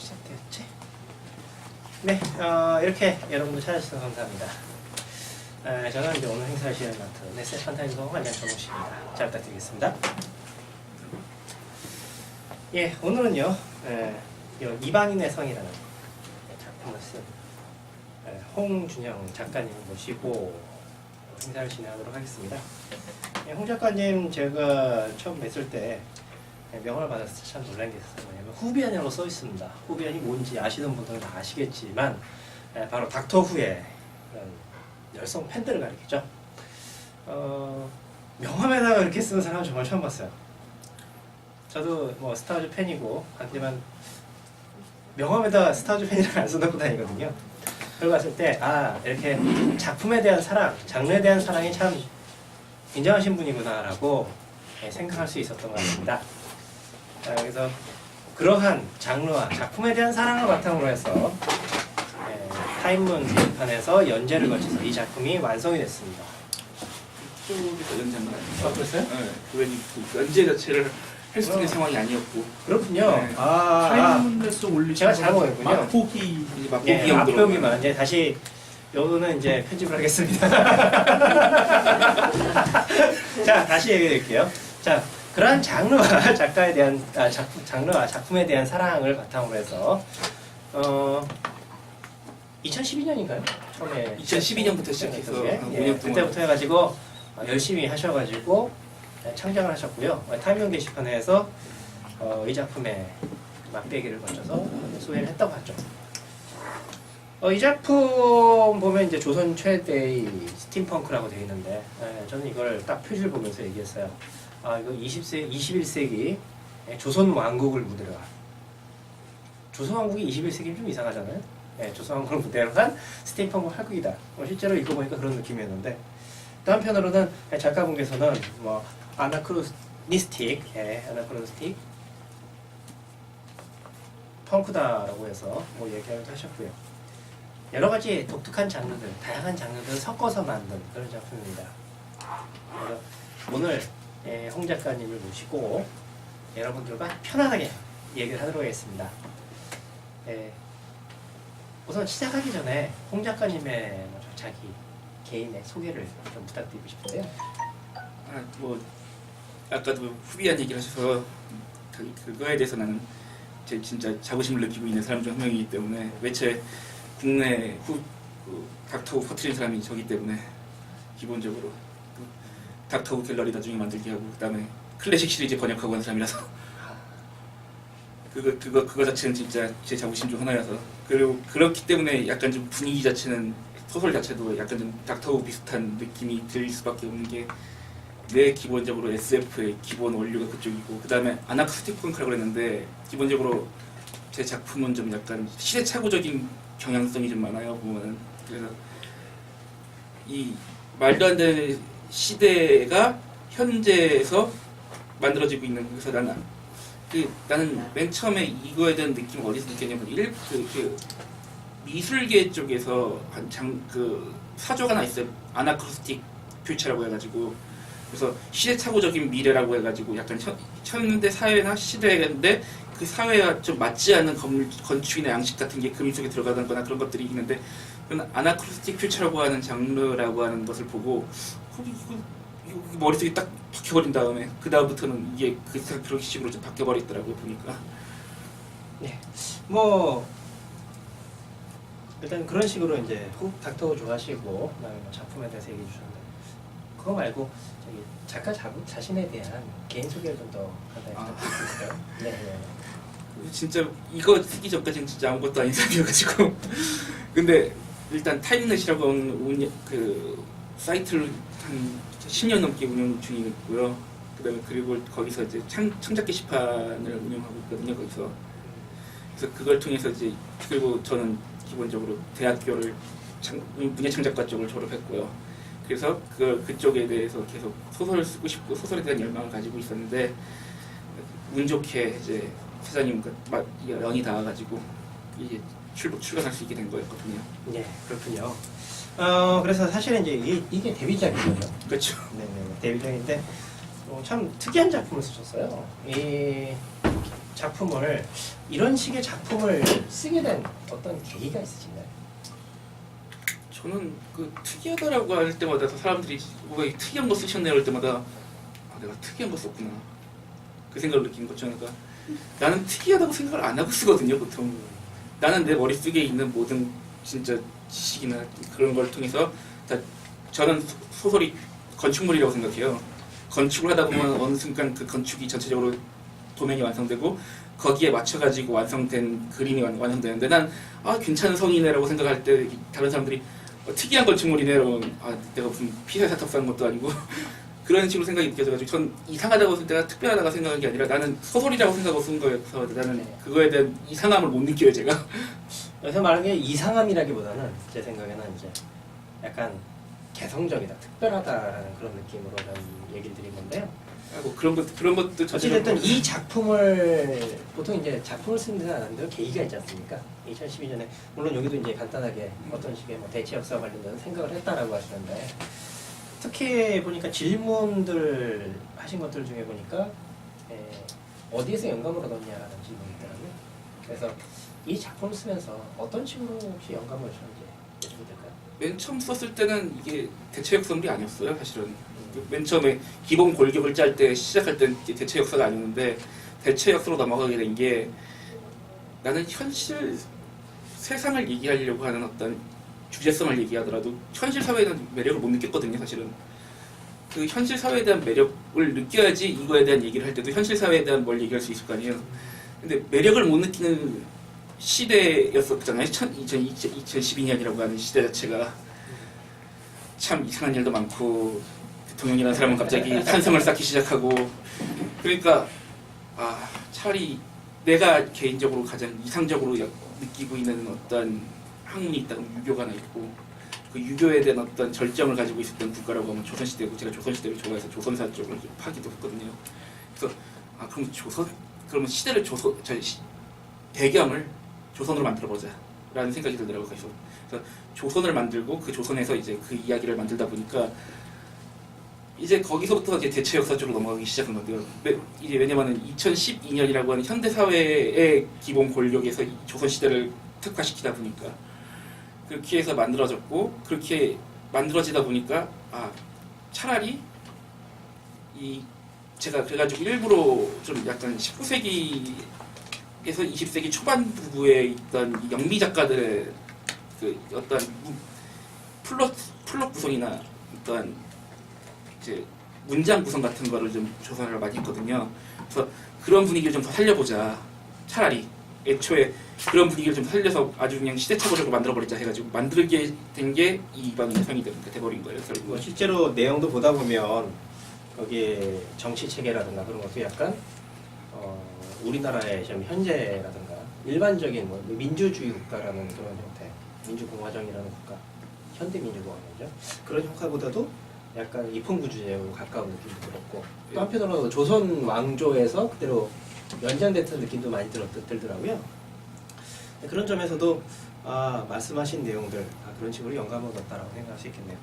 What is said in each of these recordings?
시작되었지? 네, 이렇게 여러분들 찾아주셔서 감사합니다. 저는 이제 오늘 행사를 진행을 맡은 넷셋 판타임송 관장 정우씨입니다. 잘 부탁드리겠습니다. 예, 오늘은요, 이방인의 성이라는 작품을 쓴 홍준영 작가님을 모시고 행사를 진행하도록 하겠습니다. 예, 홍 작가님 제가 처음 뵀을 때 명함을 받았을 때 참 놀란 게 있었어요. 뭐냐면 후비안이라고 써 있습니다. 후비안이 뭔지 아시는 분들은 다 아시겠지만 바로 닥터 후의 열성 팬들을 가리키죠. 명함에다가 이렇게 쓰는 사람은 정말 처음 봤어요. 저도 뭐 스타워즈 팬이고 하지만 명함에다가 스타워즈 팬이라고 안 써놓고 다니거든요. 그걸 봤을 때 이렇게 작품에 대한 사랑, 장르에 대한 사랑이 참 인정하신 분이구나 라고 생각할 수 있었던 것 같습니다. 그래서 그러한 장르와 작품에 대한 사랑을 바탕으로 해서 타임문 게시판에서 연재를 거쳐서 이 작품이 완성이 됐습니다. 쪽에서 연재한 건 아니에요. 그랬어요? 네, 그 연재 자체를 할 수 있는 상황이 아니었고. 그렇군요. 네. 타임문에서 올리신 제가 잘못했군요. 맛보기 맛보기만 이제 다시 요거는 이제 편집을 하겠습니다. 자, 다시 얘기해 드릴게요. 자, 그러한 장르와 작가에 대한 장르와 작품에 대한 사랑을 바탕으로 해서 2012년인가요? 처음에 2012년부터 시작해서 5년 동안 그때부터 해가지고 열심히 하셔가지고 창작을 하셨고요. 타임용 게시판에서 이 작품의 맛배기를 거쳐서 소개를 했다고 하죠. 이 작품 보면 이제 조선 최대의 스팀펑크라고 되어 있는데 저는 이걸 딱 표지를 보면서 얘기했어요. 이거 21세기 조선 왕국을 무대로 한 조선 왕국이 21세기면 좀 이상하잖아요. 조선 왕국을 무대로 한 스팀펑크 활극이다. 실제로 읽어보니까 그런 느낌이었는데 또 한편으로는 작가분께서는 뭐 아나크로니스틱 펑크다라고 해서 뭐 얘기하기도 하셨고요. 여러 가지 독특한 장르들, 다양한 장르들을 섞어서 만든 그런 작품입니다. 그래서 오늘 홍 작가님을 모시고 여러분들과 편안하게 얘기를 하도록 하겠습니다. 우선 시작하기 전에 홍 작가님의 자기 개인의 소개를 좀 부탁드리고 싶은데요. 뭐 아까도 후비안 얘기를 하셔서 그거에 대해서 나는 진짜 자부심을 느끼고 있는 사람 중 한 명이기 때문에 매체 국내 닥터 후 퍼뜨린 사람이 저기 때문에 기본적으로 닥터 후 갤러리 나중에 만들게 하고 그다음에 클래식 시리즈 번역하고 한 사람이라서 그거 자체는 진짜 제 자부심 중 하나여서 그리고 그렇기 때문에 약간 좀 분위기 자체는 소설 자체도 약간 좀 닥터 후 비슷한 느낌이 들 수밖에 없는 게 내 기본적으로 SF의 기본 원료가 그쪽이고 그 다음에 아나크스틱 펑크라고 그랬는데 기본적으로 제 작품은 좀 약간 시대착오적인 경향성이 좀 많아요 보면은. 그래서 이 말도 안 되는 시대가 현재에서 만들어지고 있는. 그래서 나는 맨 처음에 이거에 대한 느낌을 어디서 느꼈냐면 미술계 쪽에서 사조가 하나 있어요. 아나크로스틱 퓨처라고 해가지고 그래서 시대착오적인 미래라고 해가지고 약간 현대 사회나 시대인데 그 사회와 좀 맞지 않는 건축이나 양식 같은 게 그림 속에 들어가는 거나 그런 것들이 있는데 그런 아나크로스틱 퓨처라고 하는 장르라고 하는 것을 보고 이거 머릿속에 딱 박혀버린 다음에 그 다음부터는 이게 그런 식으로 좀 바뀌어버리더라고요 보니까. 네, 뭐 일단 그런 식으로 이제 닥터 후 좋아하시고 그다음에 뭐 작품에 대해서 얘기해 주셨는데 그거 말고 저기 작가 자신에 대한 개인 소개를 좀 더 간단히 부탁드릴까요? 네. 진짜 이거 쓰기 전까지는 진짜 아무것도 아닌 사람이어가지고 근데 일단 타임넷이라고 하는 그 사이트를 한 10년 넘게 운영 중이고요. 그다음에 그리고 거기서 이제 창작 게시판을 운영하고 있거든요. 거기서 그래서 그걸 통해서 이제 그리고 저는 기본적으로 대학교를 문예창작과 쪽을 졸업했고요. 그래서 그쪽에 대해서 계속 소설을 쓰고 싶고 소설에 대한 열망을 가지고 있었는데 운 좋게 이제 세상님과 연이 닿아가지고 이게 출간할 수 있게 된 거였거든요. 네, 그렇군요. 그래서 사실은 이제 이게 데뷔작인 거죠. 그렇죠. 네네, 데뷔작인데 참 특이한 작품을 쓰셨어요. 작품을 이런 식의 작품을 쓰게 된 어떤 계기가 있으신가요? 저는 그 특이하다라고 할 때마다 사람들이 왜 특이한 거 쓰셨네요 할 때마다 아, 내가 특이한 거 썼구나 그 생각을 느끼는 거죠. 그러니까 나는 특이하다고 생각을 안 하고 쓰거든요 보통. 나는 내 머릿속에 있는 모든 진짜 지식이나 그런 걸 통해서 다 저는 소설이 건축물이라고 생각해요. 건축을 하다 보면 어느 순간 그 건축이 전체적으로 도면이 완성되고 거기에 맞춰가지고 완성된 그림이 완성되는데 난 아 괜찮은 성이네라고 생각할 때 다른 사람들이 특이한 건축물이네라고 아 내가 무슨 피사에 사탑 사는 것도 아니고 그런 식으로 생각이 느껴져가지고 전 이상하다고 내가 특별하다고 생각한 게 아니라 나는 소설이라고 생각하고 쓴 거여서 나는 그거에 대한 이상함을 못 느껴요 제가. 여기서 말하는 게 이상함이라기보다는 제 생각에는 이제 약간 개성적이다, 특별하다라는 그런 느낌으로 저는 얘기를 드린 건데요. 뭐 그런 것도 어찌됐든 이 작품을 보통 이제 작품을 쓰는 데는 않는데요. 계기가 있지 않습니까? 2012년에 물론 여기도 이제 간단하게 어떤 식의 뭐 대체 역사와 관련된 생각을 했다라고 하시는데 특히 보니까 질문들 하신 것들 중에 보니까 어디에서 영감을 얻었냐라는 질문이 있더라고요. 그래서 이 작품을 쓰면서 어떤 식으로 혹시 영감을 얻으셨는지 여쭤봐도 될까요? 맨 처음 썼을 때는 이게 대체 역설이 아니었어요 사실은. 맨 처음에 기본 골격을 짤 때 시작할 때 대체 역사가 아니었는데 대체 역사로 넘어가게 된 게 나는 현실 세상을 얘기하려고 하는 어떤 주제성을 얘기하더라도 현실 사회에 대한 매력을 못 느꼈거든요 사실은. 그 현실 사회에 대한 매력을 느껴야지 이거에 대한 얘기를 할 때도 현실 사회에 대한 뭘 얘기할 수 있을 거 아니에요. 근데 매력을 못 느끼는 시대였었잖아요. 2012년이라고 하는 시대 자체가 참 이상한 일도 많고 대통령이라는 사람은 갑자기 탄성을 쌓기 시작하고 그러니까 아 차라리 내가 개인적으로 가장 이상적으로 느끼고 있는 어떤 학문이 있다면 유교가 하나 있고 그 유교에 대한 어떤 절정을 가지고 있었던 국가라고 하면 조선시대고 제가 조선시대를 좋아해서 조선사 쪽을 파기도 했거든요. 그래서 아 그러면 시대를 배경을 조선으로 만들어보자 라는 생각이 들더라고요. 그래서 조선을 만들고 그 조선에서 이제 그 이야기를 만들다 보니까 이제 거기서부터 이제 대체 역사 쪽으로 넘어가기 시작한 건데요. 이제 왜냐면은 2012년이라고 하는 현대 사회의 기본 권력에서 조선 시대를 특화시키다 보니까 그렇게 해서 만들어졌고 그렇게 만들어지다 보니까 아 차라리 제가 그래가지고 일부러 좀 약간 19세기에서 20세기 초반부에 있던 이 영미 작가들의 그 어떤 플롯 구성이나 어떤 이제 문장 구성 같은 거를 좀 조사를 많이 했거든요. 그래서 그런 분위기를 좀 더 살려보자. 차라리 애초에 그런 분위기를 좀 살려서 아주 그냥 시대착오적으로 만들어버리자 해가지고 만들게 된 게 이방 인상이 돼버린 거예요. 결국. 뭐 실제로 내용도 보다 보면 거기에 정치 체계라든가 그런 것도 약간 우리나라의 지금 현재라든가 일반적인 뭐 민주주의 국가라는 그런 형태, 민주공화정이라는 국가, 현대민주공화정이죠. 그런 형태보다도 약간 이풍구주제하고 가까운 느낌도 들었고 또 한편으로는 조선 왕조에서 그대로 연장됐던 느낌도 많이 들더라고요. 그런 점에서도 말씀하신 내용들 그런 식으로 영감을 얻었다라고 생각할 수 있겠네요.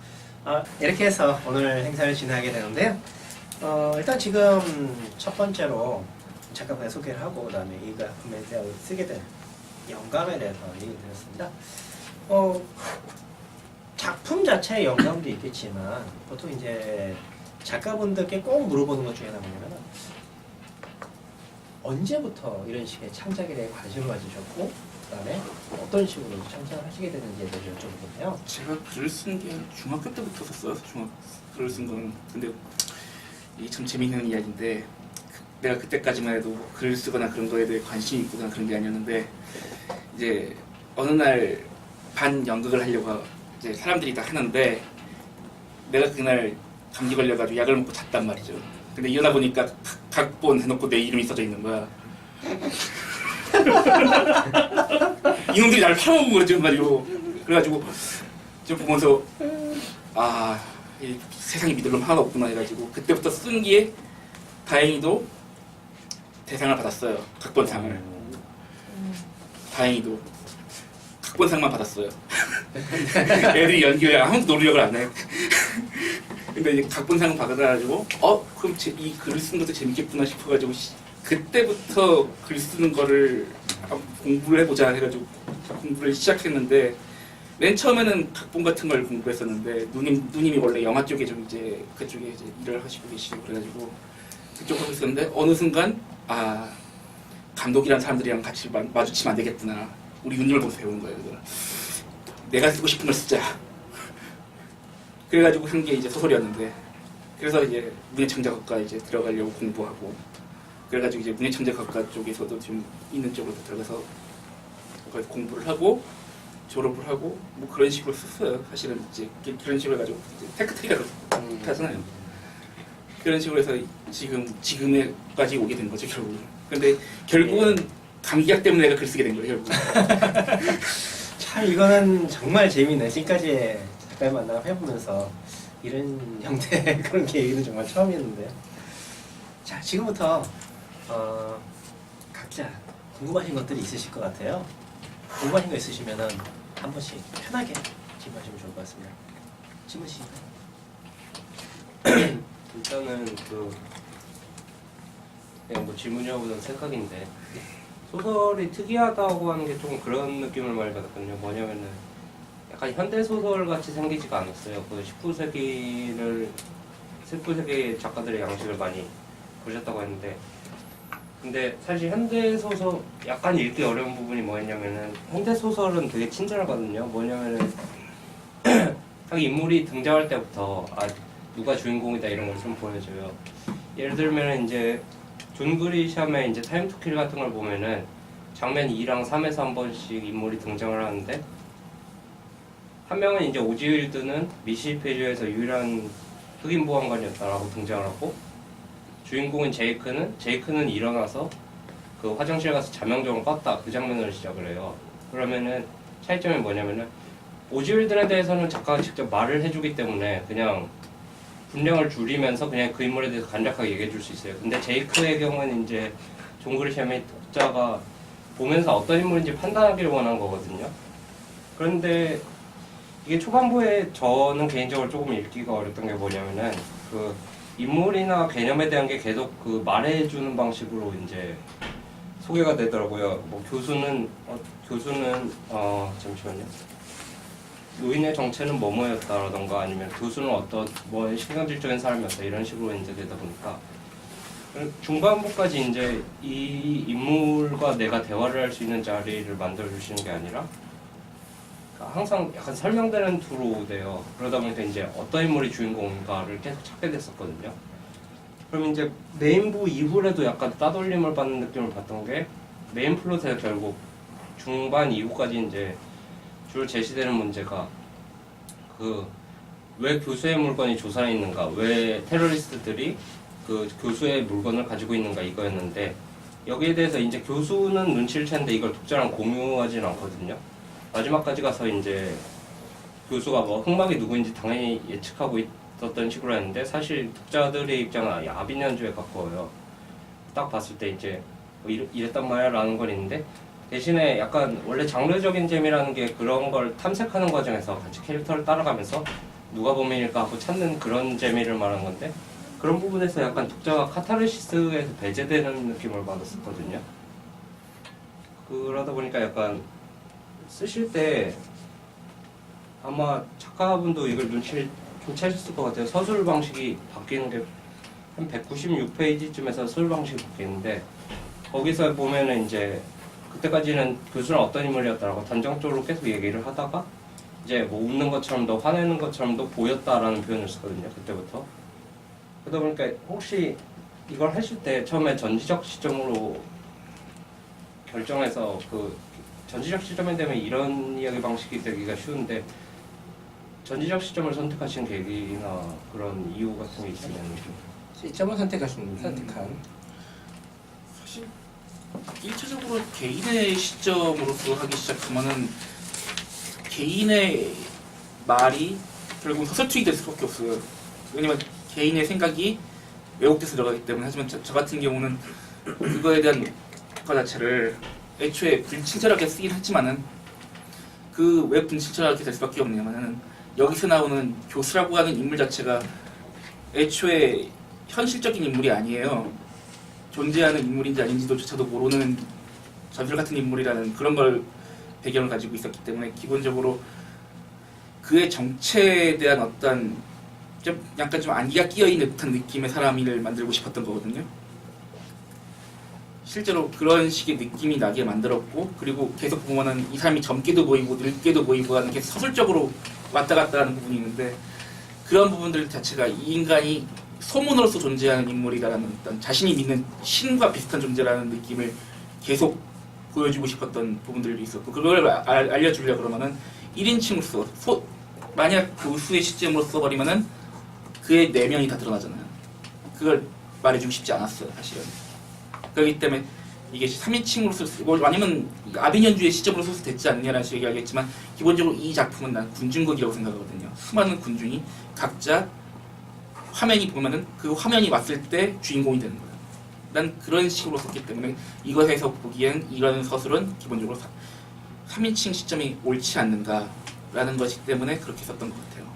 이렇게 해서 오늘 행사를 진행하게 되는데요. 일단 지금 첫 번째로 잠깐만 소개를 하고 그다음에 이 작품에 대해 쓰게 된 영감에 대해서 얘기를 드렸습니다. 작품 자체의 영감도 있겠지만 보통 이제 작가분들께 꼭 물어보는 것 중에 하나가 뭐냐면 언제부터 이런 식의 창작에 대해 관심을 가지셨고 그다음에 어떤 식으로 창작을 하시게 되는지에 대해서 여쭤보겠네요. 제가 글을 쓴 게 중학교 때부터 썼어요. 글을 쓴 건. 근데 이게 참 재미있는 이야기인데 내가 그때까지만 해도 글을 쓰거나 그런 거에 대해 관심이 있거나 그런 게 아니었는데 이제 어느 날 반 연극을 하려고 이제 사람들이 다 하는데 내가 그날 감기 걸려가지고 약을 먹고 잤단 말이죠. 근데 일어나 보니까 각본 해놓고 내 이름이 써져 있는 거야. 이놈들이 나를 팔아먹은 거지 말이오. 그래가지고 좀 보면서 이 세상에 믿을 놈 하나도 없구나 해가지고 그때부터 쓴 게 다행히도 대상을 받았어요. 각본상을. 다행히도 각본상만 받았어요. 애들이 연기에 아무도 노력을 안 해. 근데 이제 각본상을 받아가지고 그럼 이 글을 쓴 것도 재밌겠구나 싶어가지고 그때부터 글 쓰는 거를 공부를 해보자 해가지고 공부를 시작했는데 맨 처음에는 각본 같은 걸 공부했었는데 누님이 원래 영화 쪽에 좀 이제 그쪽에 이제 일을 하시고 계시고 그래가지고 그쪽 하고 있었는데 어느 순간 아 감독이란 사람들이랑 같이 마주치면 안 되겠구나. 우리 누님을 보면서 배우는 거예요. 그래서 내가 쓰고 싶은 걸 쓰자. 그래가지고 한 게 이제 소설이었는데 그래서 이제 문예창작학과 이제 들어가려고 공부하고 그래가지고 이제 문예창작학과 쪽에서도 좀 있는 쪽으로 들어가서 거기서 공부를 하고 졸업을 하고 뭐 그런 식으로 썼어요. 사실은 이제 그런 식으로 해가지고 이제 테크트리라고 하잖아요. 그런 식으로 해서 지금에까지 오게 된 거죠 결국은. 근데 결국은 감기약 때문에 내가 글 쓰게 된 거예요. 결국은. 참 이거는 정말 재미있네. 지금까지 작가의 만남 해보면서 이런 형태의 그런 계획은 정말 처음이었는데요. 자, 지금부터 각자 궁금하신 것들이 있으실 것 같아요. 궁금하신 거 있으시면은 한 번씩 편하게 질문하시면 좋을 것 같습니다. 질문 씨. 일단은 그냥 뭐 질문이라보다는 생각인데 소설이 특이하다고 하는 게 조금 그런 느낌을 많이 받았거든요. 뭐냐면은 약간 현대 소설 같이 생기지가 않았어요. 그 19세기 작가들의 양식을 많이 보셨다고 했는데, 근데 사실 현대 소설 약간 읽기 어려운 부분이 뭐였냐면은 현대 소설은 되게 친절하거든요. 뭐냐면은 딱 인물이 등장할 때부터 누가 주인공이다 이런 걸 좀 보여줘요. 예를 들면 이제 존 그리샴의 이제 타임 투 킬 같은 걸 보면은 장면 2랑 3에서 한 번씩 인물이 등장을 하는데, 한 명은 이제 오즈윌드는 미시시피주에서 유일한 흑인 보안관이었다라고 등장을 하고, 주인공인 제이크는 일어나서 그 화장실 가서 자명종을 껐다, 그 장면으로 시작을 해요. 그러면은 차이점이 뭐냐면은 오즈윌드에 대해서는 작가가 직접 말을 해주기 때문에 그냥 분량을 줄이면서 그냥 그 인물에 대해서 간략하게 얘기해 줄 수 있어요. 근데 제이크의 경우는 이제 존 그리샴의 독자가 보면서 어떤 인물인지 판단하기를 원한 거거든요. 그런데 이게 초반부에 저는 개인적으로 조금 읽기가 어렸던 게 뭐냐면은 그 인물이나 개념에 대한 게 계속 그 말해주는 방식으로 이제 소개가 되더라고요. 뭐 교수는 잠시만요. 노인의 정체는 뭐뭐였다라던가 아니면 교수는 어떤 뭐 신경질적인 사람이었다 이런 식으로 이제 되다 보니까 중반부까지 이제 이 인물과 내가 대화를 할 수 있는 자리를 만들어 주시는 게 아니라 항상 약간 설명되는 투로 돼요. 그러다 보니까 이제 어떤 인물이 주인공인가를 계속 찾게 됐었거든요. 그럼 이제 메인부 이후에도 약간 따돌림을 받는 느낌을 받던 게 메인 플롯에서 결국 중반 이후까지 이제 주로 제시되는 문제가 왜 교수의 물건이 조사에 있는가, 왜 테러리스트들이 그 교수의 물건을 가지고 있는가 이거였는데, 여기에 대해서 이제 교수는 눈치를 챘는데 이걸 독자랑 공유하진 않거든요. 마지막까지 가서 이제 교수가 뭐 흑막이 누구인지 당연히 예측하고 있었던 식으로 했는데, 사실 독자들의 입장은 아비년주에 가까워요. 딱 봤을 때 이제 뭐 이랬단 말이야 라는 건 있는데, 대신에 약간 원래 장르적인 재미라는 게 그런 걸 탐색하는 과정에서 같이 캐릭터를 따라가면서 누가 범인일까 하고 찾는 그런 재미를 말하는 건데, 그런 부분에서 약간 독자가 카타르시스에서 배제되는 느낌을 받았었거든요. 그러다 보니까 약간 쓰실 때 아마 작가분도 이걸 눈치를 좀 채셨을 것 같아요. 서술 방식이 바뀌는 게 한 196페이지쯤에서 서술 방식이 바뀌는데, 거기서 보면은 이제 그때까지는 교수는 어떤 인물이었다라고 단정적으로 계속 얘기를 하다가 이제 뭐 웃는 것처럼도 화내는 것처럼도 보였다라는 표현을 쓰거든요. 그때부터. 그러다 보니까 혹시 이걸 하실 때 처음에 전지적 시점으로 결정해서 그 전지적 시점이 되면 이런 이야기 방식이 되기가 쉬운데, 전지적 시점을 선택하신 계기나 그런 이유 같은 게 있으면 좀. 시점을 선택한 사실 1차적으로 개인의 시점으로 하기 시작하면은 개인의 말이 결국 서술투입이 될 수밖에 없어요. 왜냐면 개인의 생각이 왜곡돼서 들어가기 때문에. 하지만 저 같은 경우는 그거에 대한 효과 자체를 애초에 불친절하게 쓰긴 했지만은 그 왜 불친절하게 될 수밖에 없냐면은 여기서 나오는 교수라고 하는 인물 자체가 애초에 현실적인 인물이 아니에요. 존재하는 인물인지 아닌지도조차도 모르는 전설 같은 인물이라는 그런 걸 배경을 가지고 있었기 때문에 기본적으로 그의 정체에 대한 어떤 좀 약간 좀 안기가 끼어있는 듯한 느낌의 사람을 만들고 싶었던 거거든요. 실제로 그런 식의 느낌이 나게 만들었고, 그리고 계속 보면은 이 사람이 젊게도 보이고 늙게도 보이고 하는 게 서술적으로 왔다 갔다 하는 부분이 있는데, 그런 부분들 자체가 이 인간이 소문으로서 존재하는 인물이라는 어떤 자신이 믿는 신과 비슷한 존재라는 느낌을 계속 보여주고 싶었던 부분들이 있었고, 그걸 알려주려고 그러면은 1인칭으로서 만약 교수의 시점으로 써버리면은 그의 내면이 다 드러나잖아요. 그걸 말해주고 싶지 않았어요, 사실은. 그렇기 때문에 이게 3인칭으로서 뭐 아니면 아비년주의 시점으로 써서 됐지 않느냐라는 식으로 얘기하겠지만, 기본적으로 이 작품은 난 군중극이라고 생각하거든요. 수많은 군중이 각자 화면이 보면은 그 화면이 왔을 때 주인공이 되는 거예요. 난 그런 식으로 썼기 때문에 이것에서 보기엔 이런 서술은 기본적으로 3인칭 시점이 옳지 않는가라는 것이기 때문에 그렇게 썼던 것 같아요.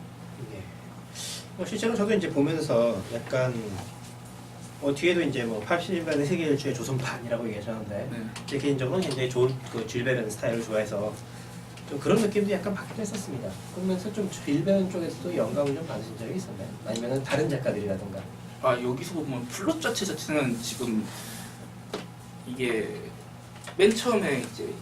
네. 실제로 저도 이제 보면서 약간 뒤에도 이제 뭐 80년대 세계 일주의 조선판이라고 얘기하셨는데 네. 제 개인적으로는 굉장히 좋은 그 줄베른 스타일을 좋아해서 좀 그런 느낌도 약간 받기도 했었습니다. 그러면서 좀 줄베른 쪽에서도 영감을 좀 받으신 적이 있었나요? 아니면은 다른 작가들이라든가? 여기서 보면 플롯 자체는 지금 이게 맨 처음에 이제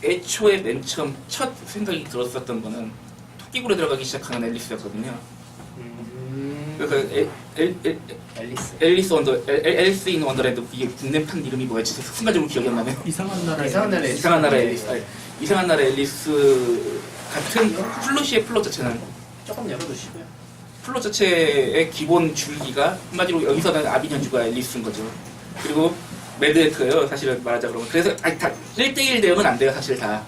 애초에 맨 처음 첫 생각이 들었었던 거는 토끼굴에 들어가기 시작하는 앨리스였거든요. 그러니까 앨리스 인 원더랜드, 이게 국내판 이름이 뭐였지? 순간적으로 기억이 안 나네요. 이상한 나라 이상한 나라 이상한 나라 앨리스. 이상한 나라 앨리스 같은 플롯의 플롯 자체는 조금 열어두시고요. 플롯 자체의 기본 줄기가 한마디로 여기서는 아비년주가 앨리스인 거죠. 그리고 매드헤트예요, 사실은 말하자 그러면. 그래서 다 1대1 대응은 안 돼요, 사실 다.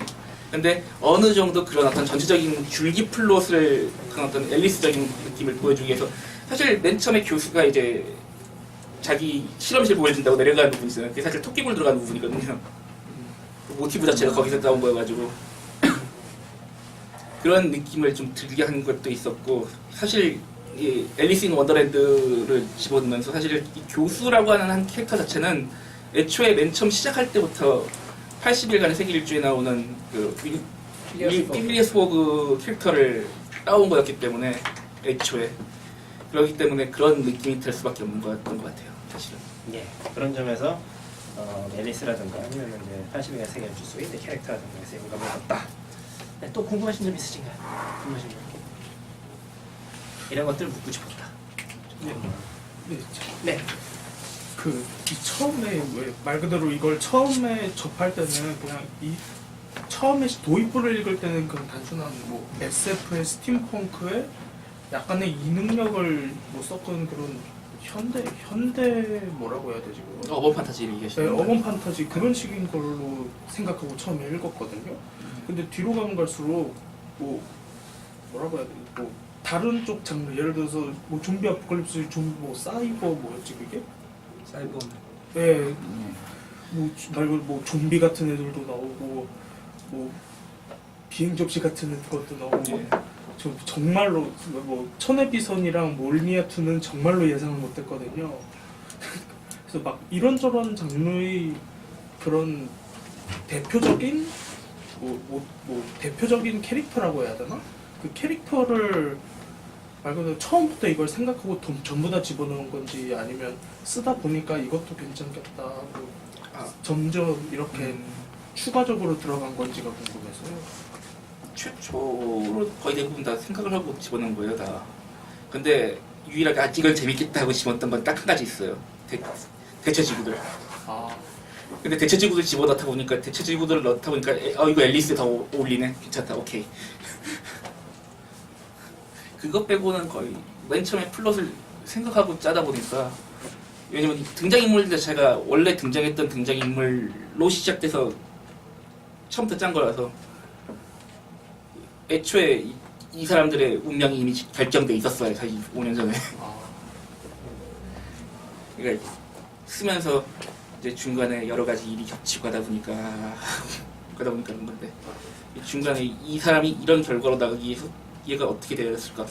근데 어느 정도 그런 어떤 전체적인 줄기 플롯을, 그런 어떤 앨리스적인 느낌을 보여주기 위해서, 사실 맨 처음에 교수가 이제 자기 실험실 보여준다고 내려가는 부분이 있어요. 그게 사실 토끼굴 들어가는 부분이거든요. 그 모티브 자체가 거기서 나온 거여가지고 그런 느낌을 좀 들게 한 것도 있었고, 사실 이 앨리스 인 원더랜드를 집어넣으면서 사실 이 교수라고 하는 한 캐릭터 자체는 애초에 맨 처음 시작할 때부터 80일간의 세계 일주에 나오는 그 필리어스 포그 캐릭터를 따온 거였기 때문에 애초에, 그렇기 때문에 그런 느낌이 들 수밖에 없는 거였던 것 같아요, 사실은. 예, 그런 점에서 앨리스라든가 아니면 이제 80일간 세계 일주 속의 이제 캐릭터라든가 해서 영감을 얻었다. 네, 또 궁금하신 점 있으신가요? 궁금하신 점? 이런 것들을 묻고 싶었다. 네. 이 처음에 왜 말 그대로 이걸 처음에 접할 때는 그냥 이 처음에 도입부를 읽을 때는 그냥 단순한 뭐 SF의 스팀펑크의 약간의 이 능력을 뭐 섞은 그런 현대 뭐라고 해야 되지 그거? 어번 판타지를 얘기하시는 네, 거예요? 어반 판타지 그런 식인 걸로 생각하고 처음에 읽었거든요. 근데 뒤로 가면 갈수록 뭐 뭐라고 해야 되지? 뭐 다른 쪽 장르, 예를 들어서 뭐 좀비 아포칼립스, 뭐 사이버 뭐였지 그게? 사이버. 네. 뭐 말고 뭐 좀비 같은 애들도 나오고 뭐 비행 접시 같은 것도 나오고 예. 저 정말로 뭐 천의 비선이랑 몰니아2는 정말로 예상을 못했거든요. 그래서 막 이런저런 장르의 그런 대표적인 뭐 대표적인 캐릭터라고 해야 되나? 그 캐릭터를 말 그대로 처음부터 이걸 생각하고 전부 다 집어넣은 건지 아니면 쓰다 보니까 이것도 괜찮겠다 하고 점점 이렇게 추가적으로 들어간 건지가 궁금해서요. 최초로 거의 대부분 다 생각을 하고 집어넣은 거예요, 다. 근데 유일하게 이걸 재밌겠다 하고 집어넣었던 건 딱 한 가지 있어요. 대체지구들. 근데 대체지구들 집어넣다 보니까, 대체지구들을 넣다 보니까 이거 앨리스 더 어울리네, 괜찮다, 오케이. 그것 빼고는 거의 맨 처음에 플롯을 생각하고 짜다 보니까, 왜냐면 등장인물 자체가 원래 등장했던 등장인물로 시작돼서 처음부터 짠 거라서 애초에 이 사람들의 운명이 이미 결정돼 있었어요, 사실 5년 전에. 그러니까 쓰면서 이제 중간에 여러 가지 일이 겹치고 하다 보니까 그런 건데, 중간에 이 사람이 이런 결과로 나가기 위해서 얘가 어떻게 되었을까?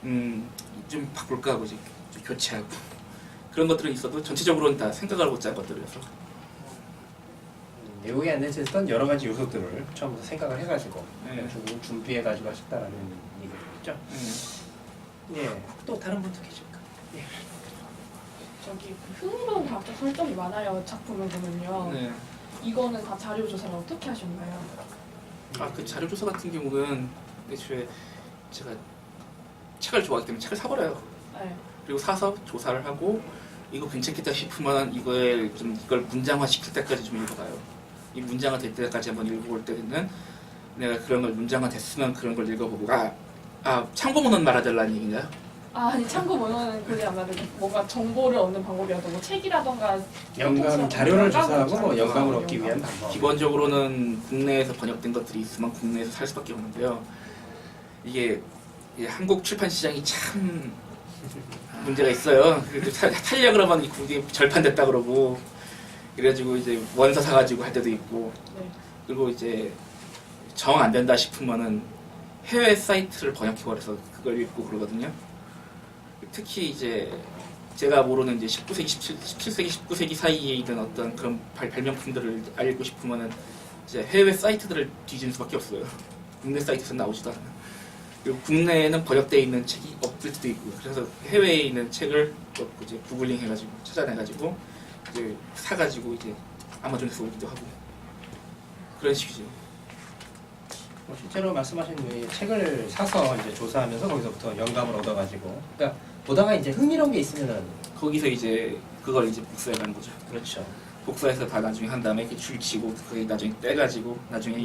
좀 바꿀까 하고 이제 좀 교체하고 그런 것들은 있어도 전체적으로는 다 생각을 못 짠 것들이어서. 내용이 안 되셨던 여러 가지 요소들을 처음부터 생각을 해가지고 네. 준비해가지고 하셨다라는 얘기죠. 예, 또 다른 분도 계실까? 예. 저기 흥미로운 과학적 설정이 많아요 작품을 보면요. 네. 이거는 다 자료 조사를 어떻게 하셨나요? 그 자료 조사 같은 경우는 애초에 제가 책을 좋아하기 때문에 책을 사버려요. 네. 그리고 사서 조사를 하고 이거 괜찮겠다 싶으면 이걸 문장화 시킬 때까지 좀 읽어봐요. 이 문장화 될 때까지 한번 읽어볼 때는 내가 그런 걸 문장화 됐으면 그런 걸 읽어보고 참고문헌 말하달라는 얘기인가요? 아니 참고 문헌은 그게 아마도 뭔가 정보를 얻는 방법이라도 뭐 책이라던가 영감 자료를 조사하고 뭐 영감을 얻기 위한 방법. 기본적으로는 국내에서 번역된 것들이 있으면 국내에서 살 수밖에 없는데요. 이게 한국 출판 시장이 참 문제가 있어요. 살려 그러면 그게 절판됐다 그러고 그래가지고 이제 원서 사가지고 할 때도 있고 네. 그리고 이제 정 안 된다 싶으면은 해외 사이트를 번역해버려서 그걸 읽고 그러거든요. 특히 이제 제가 모르는 이제 19세기, 17세기, 19세기 사이에 있는 어떤 그런 발명품들을 알고 싶으면은 이제 해외 사이트들을 뒤지는 수밖에 없어요. 국내 사이트에서 나오지도 않아요. 그리고 국내에는 번역되어 있는 책이 없을 수도 있고 그래서 해외에 있는 책을 이제 구글링 해가지고 찾아내가지고 이제 사가지고 이제 아마존에서 오기도 하고 그런 식이죠. 실제로 말씀하신 그 책을 사서 이제 조사하면서 거기서부터 영감을 얻어가지고, 그러니까 보다가 이제 흥미로운 게 있으면은 거기서 이제 그걸 이제 복사해가는 거죠. 그렇죠. 복사해서 다 나중에 한 다음에 이렇게 줄치고 그게 나중에 떼가지고 나중에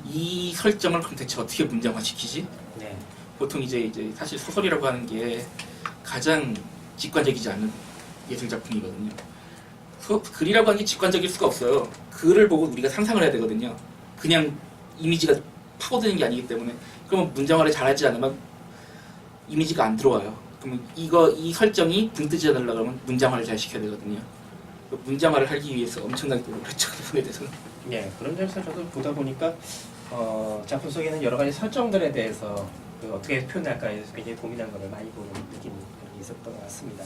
이 설정을 그럼 대체 어떻게 문장화시키지? 네. 보통 이제 사실 소설이라고 하는 게 가장 직관적이지 않은 예술 작품이거든요. 글이라고 하는 게 직관적일 수가 없어요. 글을 보고 우리가 상상을 해야 되거든요. 그냥 이미지가 파고드는 게 아니기 때문에 그러면 문장화를 잘하지 않으면 이미지가 안 들어와요. 그러면 이 설정이 붕 뜨지 않으려고 하면 문장화를 잘 시켜야 되거든요. 문장화를 하기 위해서 엄청나게 노력을 했죠. 그 부분에 대해서는. 예, 그런 점에서 저도 보다 보니까 작품 속에는 여러 가지 설정들에 대해서 어떻게 표현할까에 대해서 굉장히 고민한 것을 많이 보는 느낌이 있었던 것 같습니다.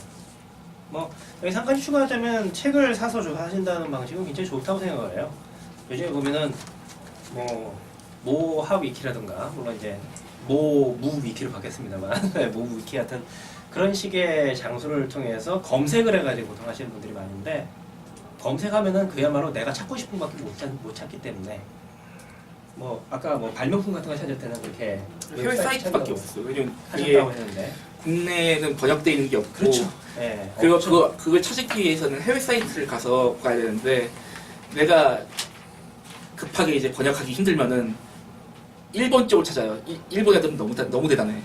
뭐 여기서 한 가지 추가하자면 책을 사서 조사하신다는 방식은 굉장히 좋다고 생각을 해요. 요즘에 보면은 모하 위키라든가 물론 이제 무 위키로 바뀌었습니다만 무 위키 같은 그런 식의 장소를 통해서 검색을 해가지고 보통 하시는 분들이 많은데 검색하면은 그야말로 내가 찾고 싶은 것밖에 못 찾기 때문에 아까 발명품 같은 거 찾을 때는 그렇게 해외 사이트밖에 없었어요. 왜냐면 하셨다고 했는데 국내에는 번역되어 있는 게 없고 그렇죠. 네, 그리고 그걸 찾기 위해서는 해외 사이트를 가서 봐야 되는데 내가 급하게 이제 번역하기 힘들면은 일본 쪽을 찾아요. 일본 애들은 너무 대단해.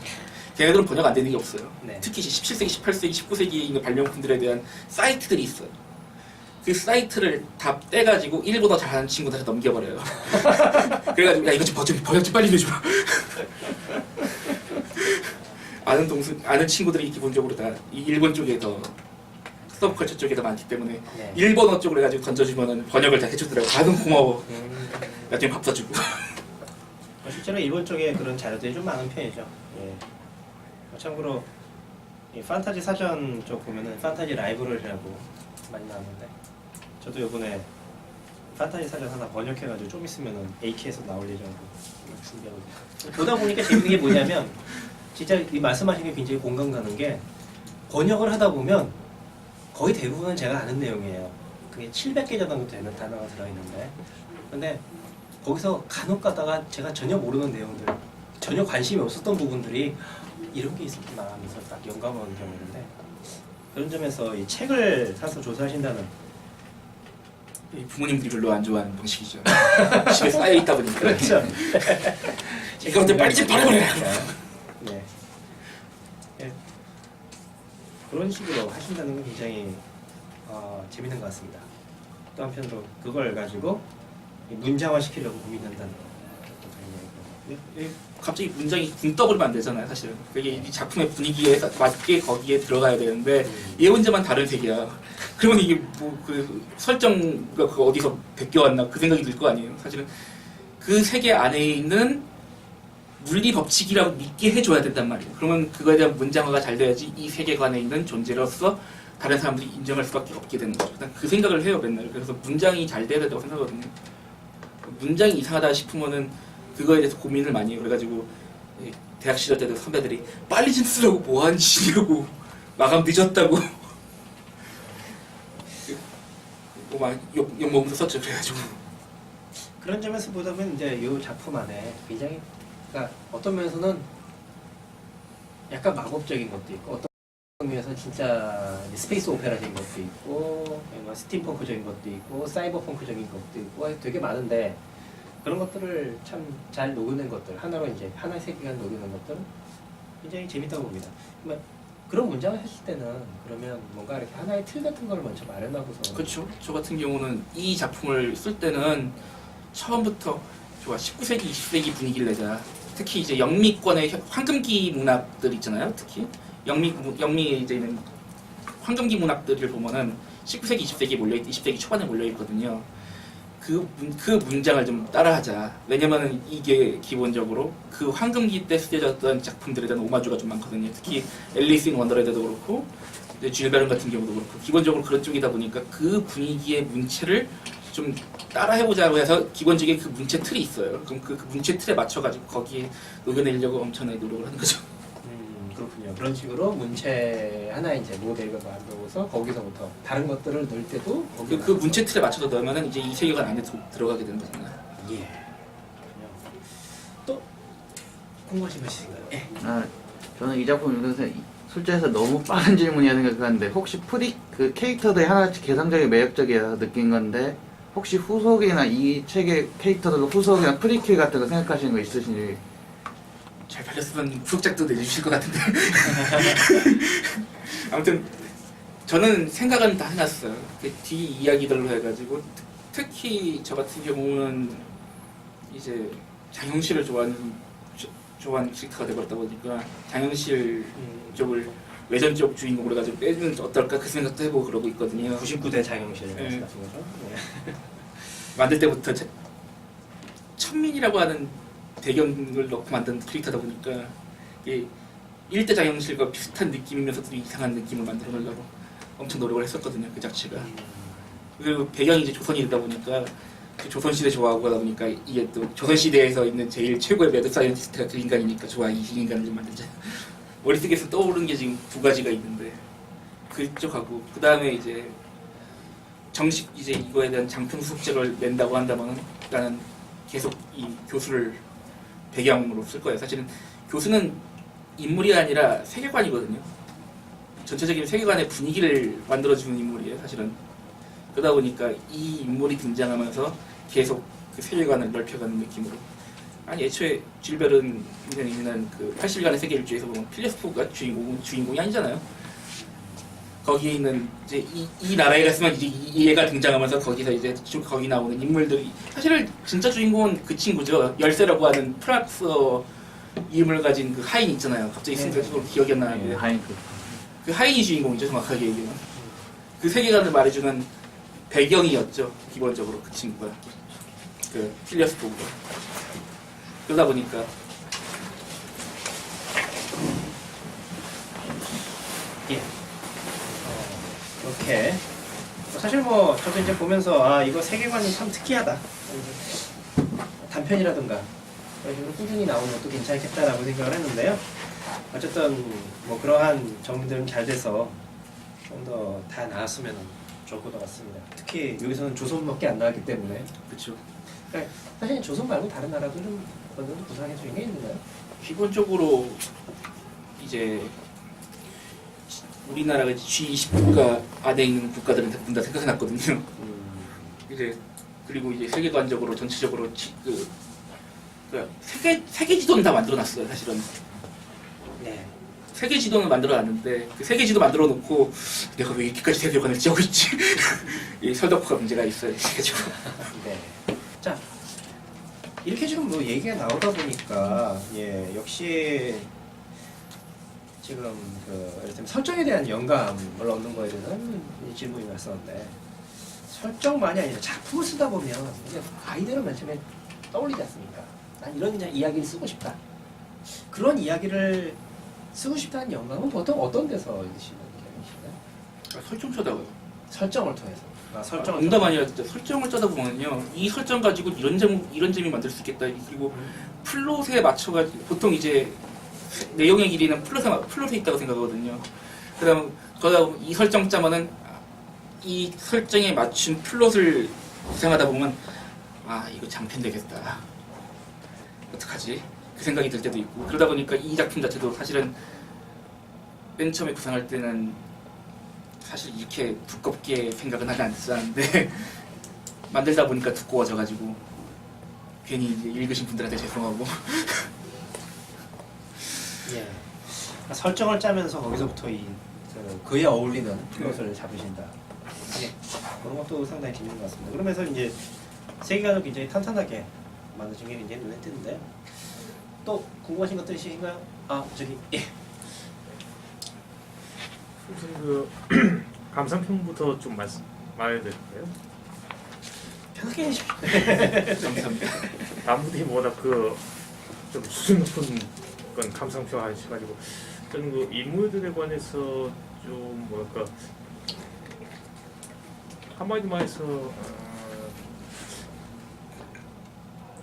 걔네들은 번역 안 되는 게 없어요. 네. 특히 17세기, 18세기, 19세기에 있는 발명품들에 대한 사이트들이 있어요. 그 사이트를 다 떼가지고 일본어 잘하는 친구들한테 넘겨버려요. 그래가지고 야 이거 좀 번역 좀 빨리 해줘. 아는 친구들이 기본적으로 다 이 일본 쪽에 더 서브컬처 쪽에 더 많기 때문에 네. 일본어 쪽으로 해가지고 던져주면은 번역을 다 해주더라고. 아는 고마워. 나중에 밥 사주고. 실제로 일본 쪽에 그런 자료들이 좀 많은 편이죠. 예. 참고로 이 판타지 사전 쪽 보면은 판타지 라이브러리라고 많이 나오는데 저도 이번에 판타지 사전 하나 번역해가지고 좀 있으면은 AK에서 나올 예정으로 준비하고 있어요. 보다 보니까 재밌는 게 뭐냐면 진짜 이 말씀하신 게 굉장히 공감 가는 게 번역을 하다 보면 거의 대부분은 제가 아는 내용이에요. 그게 700개 정도 되는 단어가 들어있는데 근데 거기서 간혹 가다가 제가 전혀 모르는 내용들 전혀 관심이 없었던 부분들이 이런 게 있었구나 하면서 딱 영감을 얻는 경우인데 그런 점에서 이 책을 사서 조사하신다는 부모님들이 별로 안 좋아하는 방식이죠. 집에 쌓여 있다 보니까. 그렇죠. 이거 빨리 좀 버려버려. 네. 네. 그런 식으로 하신다는 건 굉장히 재밌는 것 같습니다. 또 한편으로 그걸 가지고 문장화 시키려고 고민한다는 거. 갑자기 문장이 붕 떠버리면 안 되잖아요, 사실은. 그게 이 작품의 분위기에 맞게 거기에 들어가야 되는데 얘 혼자만 다른 색이야. 그러면 이게 그 설정가 그거 어디서 베껴왔나 그 생각이 들 거 아니에요. 사실은 그 세계 안에 있는 물리 법칙이라고 믿게 해줘야 된단 말이에요. 그러면 그거에 대한 문장화가 잘 돼야지 이 세계관에 있는 존재로서 다른 사람들이 인정할 수밖에 없게 되는 거죠. 그냥 그 생각을 해요 맨날. 그래서 문장이 잘 돼야 된다고 생각하거든요. 문장이 이상하다 싶으면은 그거에 대해서 고민을 많이 해요. 그래가지고 대학 시절 때도 선배들이 빨리 좀 쓰라고 뭐하는 짓이냐고 마감 늦었다고 막 욕먹으면서 썼죠. 그래가지고 그런 점에서 보다 보면 이제 이 작품 안에 굉장히 그러니까 어떤 면에서는 약간 마법적인 것도 있고 어떤 면에서 진짜 스페이스 오페라적인 것도 있고 뭐 스팀펑크적인 것도 있고 사이버펑크적인 것도 있고 되게 많은데 그런 것들을 참 잘 녹여낸 것들 하나로 이제 하나의 세계관 녹여낸 것들은 굉장히 재밌다고 봅니다. 그러면 그런 문장을 했을 때는 그러면 뭔가 이렇게 하나의 틀 같은 걸 먼저 마련하고서 그렇죠. 저 같은 경우는 이 작품을 쓸 때는 처음부터 좋아 19세기, 20세기 분위기를 내자. 특히 이제 영미권의 황금기 문학들 있잖아요. 특히 영미에 이제 있는 황금기 문학들을 보면은 19세기, 20세기 몰려 20세기 초반에 몰려 있거든요. 그 문장을 좀 따라하자. 왜냐면은 이게 기본적으로 그 황금기 때 쓰여졌던 작품들에 대한 오마주가 좀 많거든요. 특히 앨리스 인 원더랜드도 그렇고 줄 베른 같은 경우도 그렇고 기본적으로 그런 쪽이다 보니까 그 분위기의 문체를 좀 따라해보자고 해서 기본적인 그 문체 틀이 있어요. 그럼 그 문체 틀에 맞춰가지고 거기에 녹여내려고 엄청나게 노력을 하는 거죠. 그렇군요. 그런 식으로 문체 하나 이제 모델을 만들어서 거기서부터 다른 것들을 넣을 때도 그 문체 틀에 맞춰서 넣으면은 이제 이 세계관 안에 들어가게 되는 거잖아요. 예. 그렇군요. 또 궁금하신 거 있으신가요? 예. 저는 이 작품 읽으면서 솔직해서 너무 빠른 질문이라 생각하는데 혹시 그 캐릭터들이 하나씩 개성적이고 매력적이어서 느낀 건데 혹시 후속이나 이 책의 캐릭터들로 후속이나 프리퀄 같은 거 생각하시는 거 있으신지? 잘 팔렸으면 후속작도 내주실 것 같은데. 아무튼 저는 생각은 다 해놨어요. 그 뒤 이야기들로 해가지고 특히 저 같은 경우는 이제 장영실을 좋아하는 캐릭터가 되버렸다 보니까 장영실 쪽을 외전 쪽 주인공으로 가지고 빼면 어떨까 그 생각도 해보고 그러고 있거든요. 99대 장영실 네. 말씀하신 거죠? 네. 만들 때부터 천민이라고 하는 배경을 넣고 만든 캐릭터다 보니까 이게 1대 장영실과 비슷한 느낌이면서도 이상한 느낌을 만들어 놓으려고 엄청 노력을 했었거든요. 그 자체가. 그리고 배경이 이제 조선이다 보니까 그 조선시대 좋아하고 하다 보니까 이게 또 조선시대에서 있는 제일 최고의 매드 사이언티스트가 그 인간이니까 좋아 이 인간을 좀 만들자. 머릿속에서 떠오르는 게 지금 두 가지가 있는데 그쪽하고 그 다음에 이제 정식 이제 이거에 대한 장편 후속작을 낸다고 한다면 나는 계속 이 교수를 배경으로 쓸 거예요. 사실은 교수는 인물이 아니라 세계관이거든요. 전체적인 세계관의 분위기를 만들어주는 인물이에요. 사실은. 그러다 보니까 이 인물이 등장하면서 계속 그 세계관을 넓혀가는 느낌으로. 아니 애초에 줄 베른은 그 80일간의 세계 일주에서 보면 필리스포가 주인공이 아니잖아요. 거기에 있는 이제 이 나라에 갔으면 이제 이 얘가 등장하면서 거기서 이제 거기 나오는 인물들이 사실은 진짜 주인공은 그 친구죠. 열쇠라고 하는 프랑스어 이름을 가진 그 하인 있잖아요. 갑자기 순간적으로 기억이 안 나는데 그 하인이 주인공이죠. 정확하게 얘기하면 그 세계관을 말해주는 배경이었죠. 기본적으로 그 친구가 그 필리어스 포그가 그러다 보니까 예. 이렇게 사실 뭐 저도 이제 보면서 아 이거 세계관이 참 특이하다. 단편이라든가 이런 식으로 꾸준히 나오는 것도 괜찮겠다라고 생각을 했는데요. 어쨌든 뭐 그러한 정리들은 잘 돼서 좀 더 다 나왔으면 좋을 것 같습니다. 특히 여기서는 조선밖에 안 나왔기 때문에 그렇죠. 그러니까 사실 조선 말고 다른 나라도 좀 어느 정도 구상해 주는 게 있는가요? 기본적으로 이제 우리나라가 G20국가 안에 있는 국가들은 대부분 다 생각해놨거든요. 이제 그리고 이제 세계관적으로 전체적으로 세계 지도는 다 만들어놨어요. 사실은 네. 세계 지도는 만들어놨는데 그 세계 지도 만들어놓고 내가 왜 이렇게까지 세계관을 짜고 있지? 이 설덕후가 문제가 있어요. 그래가지고 네. 자 이렇게 지금 뭐 얘기가 나오다 보니까 예 역시 지금 그 예를 들면 설정에 대한 영감을 얻는 거에 대한 질문이 났었는데 설정만이 아니라 작품을 쓰다 보면 그냥 아이디어를 맨 처음에 떠올리지 않습니까? 난 이런 이야기를 쓰고 싶다. 그런 이야기를 쓰고 싶다는 영감은 보통 어떤 데서 얻으시는 편이신가요? 설정 쳐다봐요. 설정을 통해서. 설정을 농담 아니라 진짜 설정을 짜다 보면요, 이 설정 가지고 이런 재미 만들 수 있겠다. 그리고 플롯에 맞춰가지고 보통 이제 내용의 길이는 플롯에 있다고 생각하거든요. 그다음 그러다 보면 이 설정 짜면은 이 설정에 맞춘 플롯을 구상하다 보면 아 이거 장편 되겠다. 어떡하지? 그 생각이 들 때도 있고 그러다 보니까 이 작품 자체도 사실은 맨 처음에 구상할 때는 사실 이렇게 두껍게 생각은 하지 않았는데 만들다 보니까 두꺼워져가지고 괜히 이제 읽으신 분들한테 죄송하고 예. 설정을 짜면서 거기서부터 그에 어울리는 플롯을 잡으신다. 예. 그런 것도 상당히 재밌는 것 같습니다. 그러면서 이제 세계관을 굉장히 탄탄하게 만드신 게 굉장히 눈에 띄는데요. 또 궁금하신 것들 있으신가요? 아 저기 예. 우선 그 감상평부터 좀 말해드릴까요? 편하게 해주십시오. 감사합니다. 아무리 워낙 좀 수준 높은 건 감상평 하셔가지고 저는 그 인물들에 관해서 좀 뭐랄까 한마디만 해서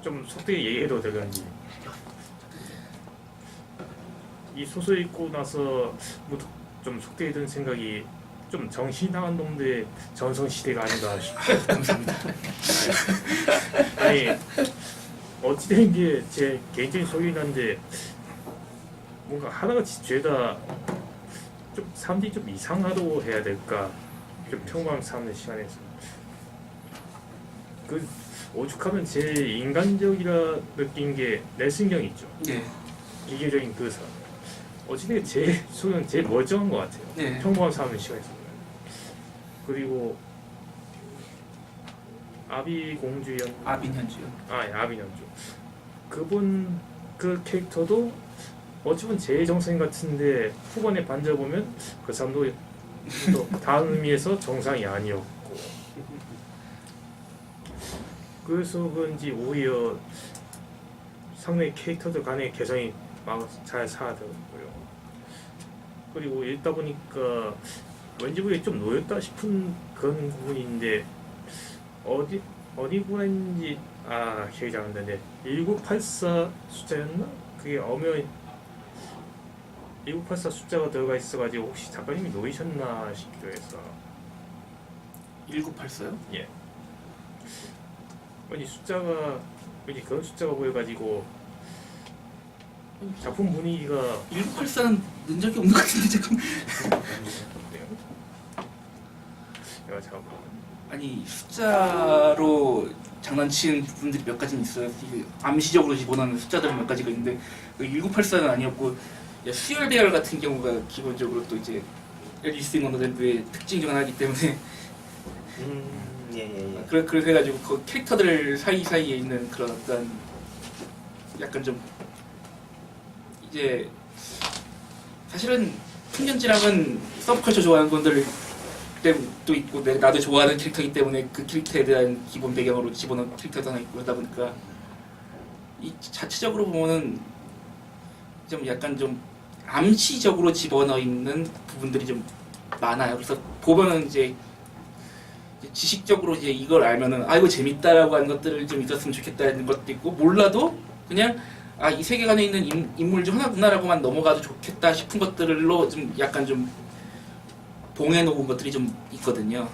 좀 속되게 얘기해도 되는지 이 소설 읽고 나서 좀 속되게 든 생각이 좀 정신 나간 놈들의 전성시대가 아닌가 싶어요. 감사합니다. 아니 어찌된 게 제 개인적인 소견이 한데 뭔가 하나같이 죄다 좀 사람들이 좀 이상하다고 해야 될까 좀 평범한 사는 시간에서 그 오죽하면 제일 인간적이라 느낀 게 넬슨경 있죠. 네. 기계적인 그 사람 어찌된 제 소견 제일 멀쩡한 것 같아요. 네. 평범한 사는 시간에서 그리고 아비 공주연 아빈 현주요. 아빈 현주 그분 그 캐릭터도 어찌 보면 제일 정상인 같은데 후반에 반전 보면 그 사람도 또 다른 의미에서 정상이 아니었고 그래서 그런지 오히려 상당히 캐릭터들 간의 개성이 막 잘 살아들었고요. 그리고 읽다 보니까 왠지 그게 좀 놓였다 싶은 그런 부분인데 어디 보냈는지 기억이 잘 안 나는데 1984 숫자였나? 그게 엄연 1984 숫자가 들어가 있어가지고 혹시 작가님이 놓이셨나 싶기도 해서 1984요? 예. 왠지 그런 숫자가 보여가지고 작품 분위기가 1984는 넣은 적이 없는 것 같은데 잠깐. 내가 잠깐 아니 숫자로 장난치는 부분들이 몇 가지는 있어요. 이게 암시적으로 집어넣는 숫자들 몇 가지가 있는데 1984는 아니었고 수열 배열 같은 경우가 기본적으로 또 이제 앨리스 인 원더랜드의 특징 중 하나이기 때문에 예. 그래가지고 그 캐릭터들 사이사이에 있는 그런 어떤 약간 좀 이제 사실은 풍년지랑은 서브컬처 좋아하는 분들 도 있고 나도 좋아하는 캐릭터이기 때문에 그 캐릭터에 대한 기본 배경으로 집어넣은 캐릭터도 하나 있고 그러다 보니까 이 자체적으로 보면은 좀 약간 좀 암시적으로 집어넣어 있는 부분들이 좀 많아요. 그래서 보면은 이제 지식적으로 이제 이걸 알면은 이거 재밌다라고 하는 것들을 좀 있었으면 좋겠다는 것도 있고 몰라도 그냥 이 세계관에 있는 인물 중 하나구나라고만 넘어가도 좋겠다 싶은 것들로 좀 약간 좀 봉해놓은 것들이 좀 있거든요.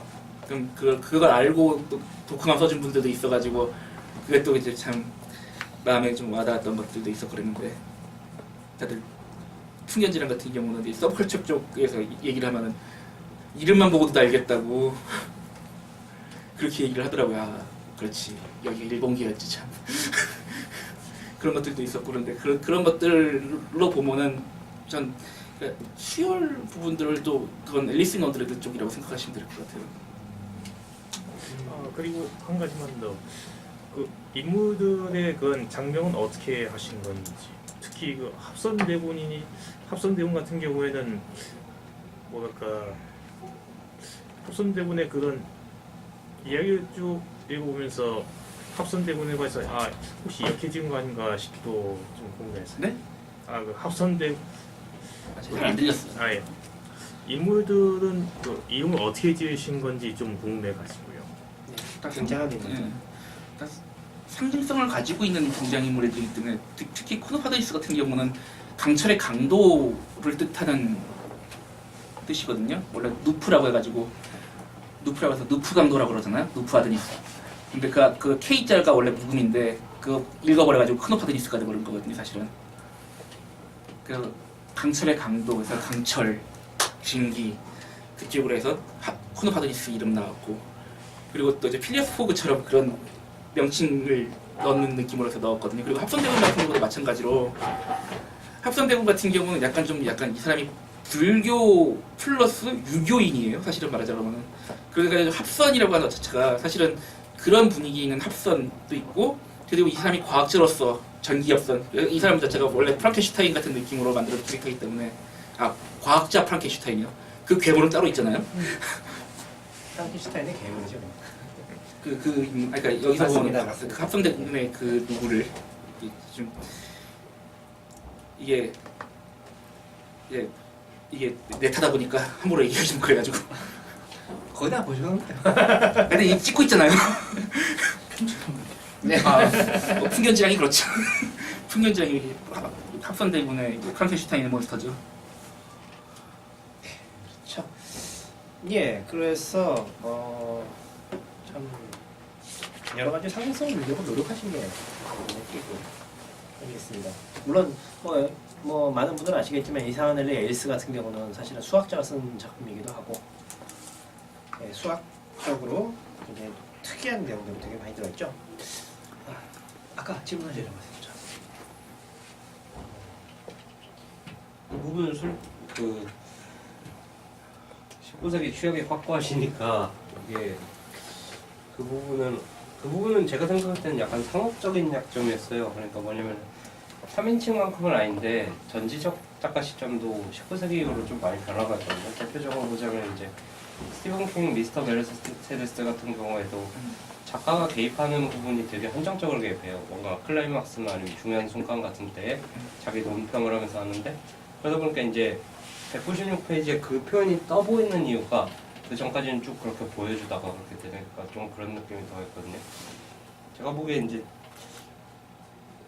그럼 그걸 알고 또 독후감 써준 분들도 있어가지고 그게 또 이제 참 마음에 좀 와닿았던 것들도 있어 그랬는데 다들 풍년지랑 같은 경우는 이제 서브컬처 쪽에서 얘기를 하면은 이름만 보고도 다 알겠다고 그렇게 얘기를 하더라고요. 그렇지 여기 일본기였지 참. 그런 것들도 있었고 그런데 그런 것들로 보면은 전 수열 부분들을 또 그건 앨리스 인 원더랜드 쪽이라고 생각하시면 될 것 같아요. 그리고 한 가지만 더 그 인물들의 그런 장명은 어떻게 하신 건지 특히 그 합선 대본 같은 경우에는 뭐랄까 합선 대본의 그런 이야기를 쭉 읽어보면서 합선 대본에 관해서 혹시 이렇게 지은 거 아닌가 싶기도 좀 궁금했어요. 네? 그 합선 대본 잘 안 들렸어요. 예. 인물들은 그 이름을 어떻게 지으신 건지 좀 궁금해가지고요. 네, 굉장하게 있는 예. 딱 상징성을 가지고 있는 등장인물이기 때문에 특히 코노파더니스 같은 경우는 강철의 강도를 뜻하는 뜻이거든요. 원래 누프라고 해가지고 누프라고 해서 누프 강도라고 그러잖아요. 누프 아드니스. 근데 그 K자가 원래 묵음인데 그거 읽어버려가지고 코노파더니스가 돼버린 거거든요. 사실은. 그 강철의 강도, 그래서 강철, 진기 그쪽으로 해서 코노파더니스 이름 나왔고, 그리고 또 이제 필리어스 포그처럼 그런 명칭을 넣는 느낌으로 해서 넣었거든요. 그리고 합선대군 같은 경우도 마찬가지로 합선대군 같은 경우는 약간 이 사람이 불교 플러스 유교인이에요. 사실은 말하자면은. 그러니까 합선이라고 하는 것 자체가 사실은 그런 분위기 있는 합선도 있고, 그리고 이 사람이 과학자로서 전기합선, 이 사람 자체가 원래 프랑켄슈타인 같은 느낌으로 만들어진 캐릭터이기 때문에, 과학자 프랑켄슈타인이요. 그 괴물은 따로 있잖아요. 프랑켄슈타인의 개요이죠. 그러니까 여기서 보면 맞습니다. 그 합성대군의 그 누구를 좀 이게 네타다 보니까 함부로 얘기하기 좀 그래가지고. 거의 다 보셨는데. 근데 이 찍고 있잖아요. 네. 풍견지랑이 그렇죠. 풍견지랑이 합선대군의 프랑켄슈타인의 몬스터죠. 그렇죠. 예, 그래서 참 여러 가지 상징성을 누리려고 노력하신 게 느끼고 알겠습니다. 물론 뭐 많은 분들은 아시겠지만 이사하늘의 엘스 같은 경우는 사실은 수학자가 쓴 작품이기도 하고, 예, 수학적으로 굉장히 특이한 내용들이 되게 많이 들어있죠. 아까 질문하신 말씀이죠. 그 부분을 19세기 취역이 확고하시니까 이게 그 부분은 제가 생각할 때는 약간 상업적인 약점이었어요. 그러니까 뭐냐면 3인칭만큼은 아닌데 전지적 작가 시점도 19세기 이후로 좀 많이 변화가거든요. 대표적으로 보자면 이제 스티븐 킹, 미스터 메르세데스 같은 경우에도 작가가 개입하는 부분이 되게 한정적으로 개입해요. 뭔가 클라이막스나 아니면 중요한 순간 같은 때에 자기 논평을 하면서 하는데, 그러다 보니까 이제 196페이지에 그 표현이 떠 보이는 이유가 그 전까지는 쭉 그렇게 보여주다가 그렇게 되니까 좀 그런 느낌이 더했거든요. 제가 보기에 이제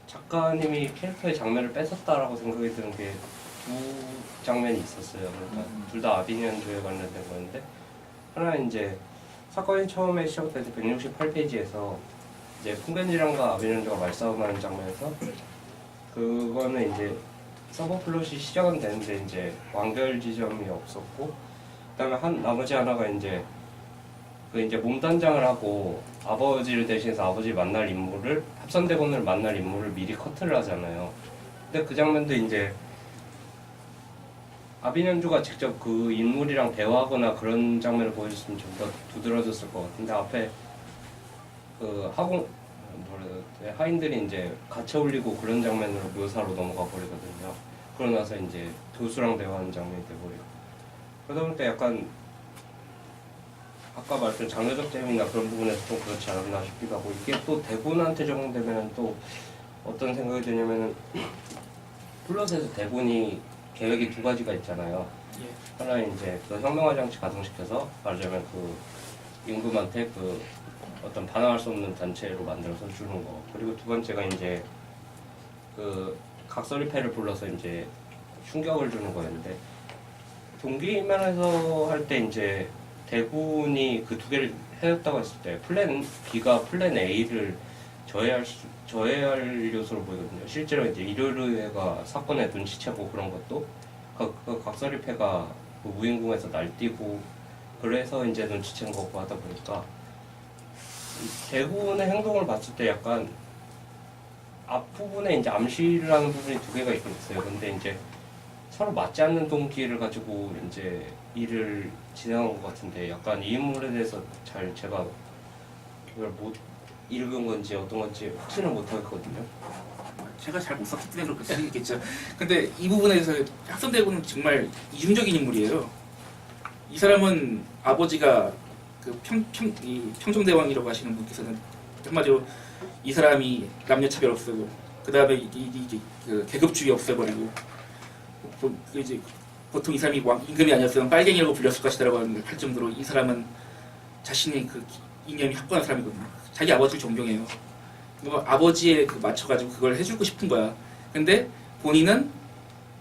작가님이 캐릭터의 장면을 뺏었다라고 생각이 드는 게 두 장면이 있었어요. 그러니까 둘 다 아비니언주에 관련된 건데, 하나는 이제 사건이 처음에 시작될 때 168페이지에서 이제 풍겐지랑과 아비니언주가 말싸움하는 장면에서, 그거는 이제 서버 플롯이 시작은 되는데 이제 완결 지점이 없었고, 그다음에 나머지 하나가 이제 이제 몸단장을 하고 아버지를 대신해서 아버지를 만날 인물을, 합선대군을 만날 인물을 미리 커트를 하잖아요. 근데 그 장면도 이제 아비년주가 직접 그 인물이랑 대화하거나 그런 장면을 보여줬으면 좀 더 두드러졌을 것 같은데, 앞에 그 하인들이 이제 갇혀 올리고 그런 장면으로 묘사로 넘어가 버리거든요. 그러고 나서 이제 교수랑 대화하는 장면이 돼버리고, 그러다 보니까 약간 아까 말했던 장르적 재미나 그런 부분에서 좀 그렇지 않았나 싶기도 하고, 이게 또 대군한테 적용되면 또 어떤 생각이 드냐면은, 플롯에서 대군이 계획이 두 가지가 있잖아요. 예. 하나는 이제 그 혁명화 장치 가동시켜서 말하자면 그 임금한테 그 어떤 반항할 수 없는 단체로 만들어서 주는 거. 그리고 두 번째가 이제 그 각설이패를 불러서 이제 충격을 주는 거였는데, 동기면에서 할 때 이제 대군이 그 두 개를 해줬다고 했을 때 플랜 B가 플랜 A를 저해할 요소로 보이거든요. 실제로 이제 일요일회가 사건에 눈치채고 그런 것도 그 각설이패가 그 무인궁에서 날뛰고 그래서 이제 눈치챈 거고 하다 보니까 대군의 행동을 봤을 때 약간 앞부분에 이제 암시를 하는 부분이 두 개가 있긴 있어요. 근데 이제 서로 맞지 않는 동기를 가지고 이제 일을 진행한 것 같은데, 약간 이 인물에 대해서 잘 제가 이걸 못 읽은 건지 어떤 건지 확신을 못 하겠거든요. 제가 잘 못 썼기 때문에 그렇게 쓰겠죠. 근데 이 부분에서 합선대군은 정말 이중적인 인물이에요. 이 사람은 아버지가 그 평정대왕이라고 하시는 분께서는 한마디로 이 사람이 남녀차별 없애고, 그 다음에 그 계급주의 없애버리고, 이제 보통 이 사람이 임금이 아니었으면 빨갱이라고 불렸을 것이라고 할 정도로 이 사람은 자신의 그 이념이 확고한 사람이거든요. 자기 아버지를 존경해요. 그리고 아버지에 그 맞춰가지고 그걸 해주고 싶은 거야. 근데 본인은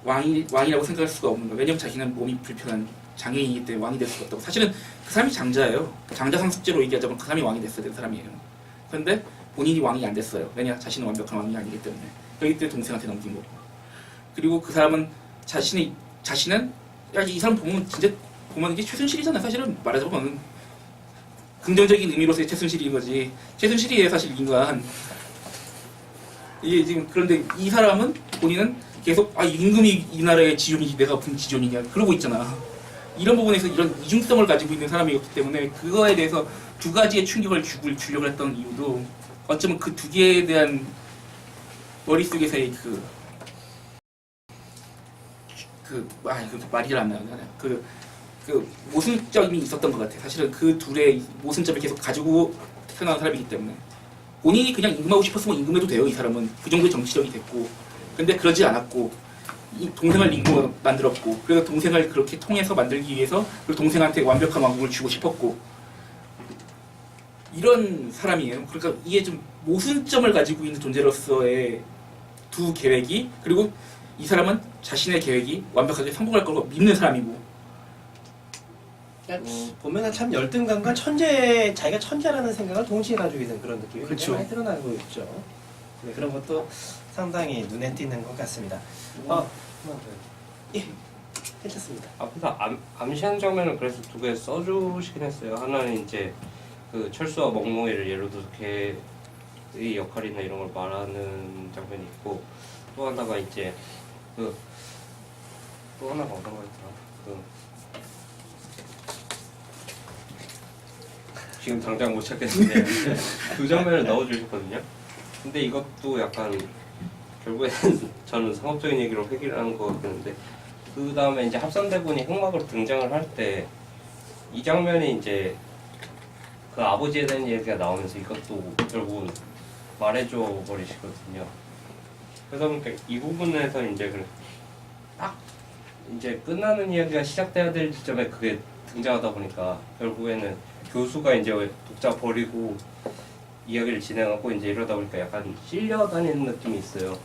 왕이라고 생각할 수가 없는 거야. 왜냐면 자기는 몸이 불편한 장애인이기 때문에 왕이 될 수가 없다고. 사실은 그 사람이 장자예요. 장자 상속제로 얘기하자면 그 사람이 왕이 됐어야 되는 사람이에요. 그런데 본인이 왕이 안 됐어요. 왜냐? 자신은 완벽한 왕이 아니기 때문에. 그렇기 때문에 동생한테 넘긴 거고. 그리고 그 사람은 자신은 야, 이 사람 보면 진짜 보면 이게 최순실이잖아. 사실은 말하자면 긍정적인 의미로서의 최순실인 거지. 최순실이에요, 사실 인간. 이게 지금 그런데 이 사람은 본인은 계속 임금이 이 나라의 지존이지 내가 무슨 지존이냐 그러고 있잖아. 이런 부분에서 이런 이중성을 가지고 있는 사람이었기 때문에 그거에 대해서 두 가지의 충격을 주려고 했던 이유도 어쩌면 그 두 개에 대한 머릿속에서의 말이 잘 안 나요. 그 모순점이 있었던 것 같아. 사실은 그 둘의 모순점을 계속 가지고 태어난 사람이기 때문에 본인이 그냥 임금하고 싶었으면 임금해도 돼요. 이 사람은 그 정도의 정치력이 됐고, 근데 그러지 않았고 이 동생을 임금으로 만들었고, 그래서 동생을 그렇게 통해서 만들기 위해서 그리고 동생한테 완벽한 왕국을 주고 싶었고 이런 사람이에요. 그러니까 이게 좀 모순점을 가지고 있는 존재로서의 두 계획이, 그리고 이 사람은 자신의 계획이 완벽하게 성공할 거라고 믿는 사람이고. 그러니까 보면은 참 열등감과 자기가 천재라는 생각을 동시에 가지고 있는 그런 느낌이 그렇죠. 굉장히 많이 드러나고 있죠. 네, 그런 것도 상당히 눈에 띄는 것 같습니다. 예, 괜찮습니다. 앞에서 암시한 장면을 그래서 두 개 써주시긴 했어요. 하나는 이제 그 철수와 먹노이를 예로 들어서 걔의 역할이나 이런 걸 말하는 장면이 있고, 또 하나가 이제 또 하나가 어떤 거였더라. 지금 당장 못 찾겠는데 두 장면을 넣어주셨거든요. 근데 이것도 약간 결국에는 저는 상업적인 얘기로 해결하는 것 같았는데, 그 다음에 이제 합선대본이 흑막으로 등장을 할 때 이 장면이 이제 그 아버지에 대한 얘기가 나오면서 이것도 결국은 말해줘 버리시거든요. 그러다 보니까 이 부분에서 이제 딱 이제 끝나는 이야기가 시작돼야 될 지점에 그게 등장하다 보니까 결국에는 교수가 이제 독자 버리고 이야기를 진행하고 이제 이러다 보니까 약간 실려다니는 느낌이 있어요.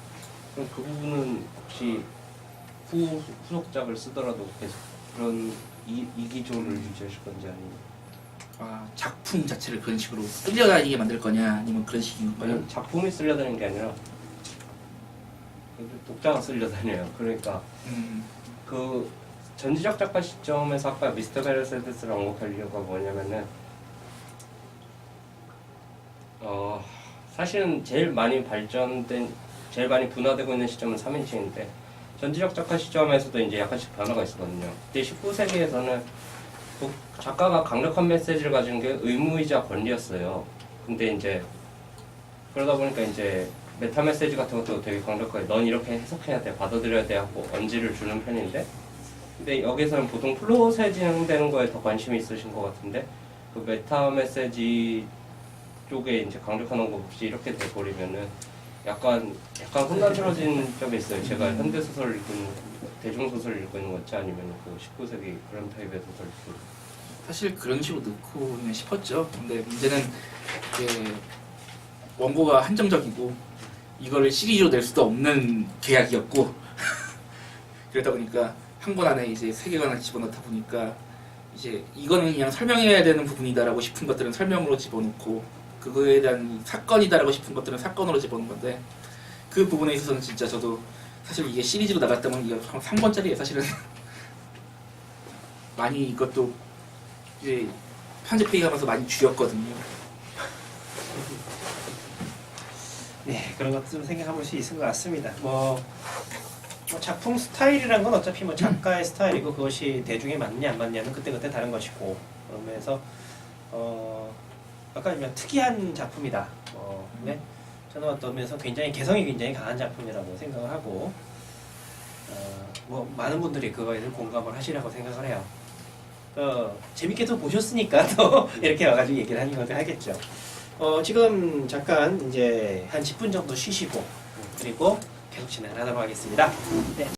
그럼 그 부분은 혹시 후속작을 쓰더라도 계속 그런 이기조를 유지하실 건지 아니면 작품 자체를 그런 식으로 끌려다니게 만들 거냐, 아니면 그런 식인 거예요? 작품이 쓸려다니는 게 아니라 독자가 쓸려다녀요. 그러니까 그 전지적 작가 시점에서 아까 미스터 메르세데스를 언급할 이유가 뭐냐면은 사실은 제일 많이 분화되고 있는 시점은 3인칭인데 전지적 작가 시점에서도 이제 약간씩 변화가 있었거든요. 그때 19세기에서는 작가가 강력한 메시지를 가지는 게 의무이자 권리였어요. 근데 이제 그러다 보니까 이제 메타 메시지 같은 것도 되게 강력하게 넌 이렇게 해석해야 돼, 받아들여야 돼 하고 언지를 주는 편인데, 근데 여기서는 보통 플롯에 진행되는 거에 더 관심이 있으신 것 같은데 그 메타 메시지 쪽에 이제 강력한 언급 없이 이렇게 돼버리면은 약간 혼란스러워진 점이 있어요. 제가 현대 소설을 읽고 있는, 대중 소설을 읽고 있는 것지 아니면 그 19세기 그런 타입의 소설 읽고. 사실 그런 식으로 넣고 싶었죠. 근데 문제는 이게 원고가 한정적이고 이거를 시리즈로 낼 수도 없는 계약이었고 그러다 보니까 한 권 안에 이제 세계관을 집어넣다 보니까 이제 이거는 그냥 설명해야 되는 부분이다라고 싶은 것들은 설명으로 집어넣고 그거에 대한 사건이다라고 싶은 것들은 사건으로 집어넣은 건데, 그 부분에 있어서는 진짜 저도 사실 이게 시리즈로 나갔다면 이게 한 3권짜리에 사실은 많이 이것도 이제 편집회의하면서 많이 줄였거든요. 네, 그런 것도 좀 생각해 볼 수 있을 것 같습니다. 작품 스타일이란 건 어차피 작가의 스타일이고 그것이 대중에 맞느냐 안 맞느냐는 그때그때 다른 것이고, 그러면서 아까 특이한 작품이다. 근데 저는 어떤 면에서 개성이 굉장히 강한 작품이라고 생각을 하고, 많은 분들이 그거에 대해서 공감을 하시라고 생각을 해요. 재밌게도 보셨으니까 또 이렇게 와가지고 얘기를 하는 것도 하겠죠. 지금 잠깐 이제 한 10분 정도 쉬시고 그리고 계속 진행을 하도록 하겠습니다. 네.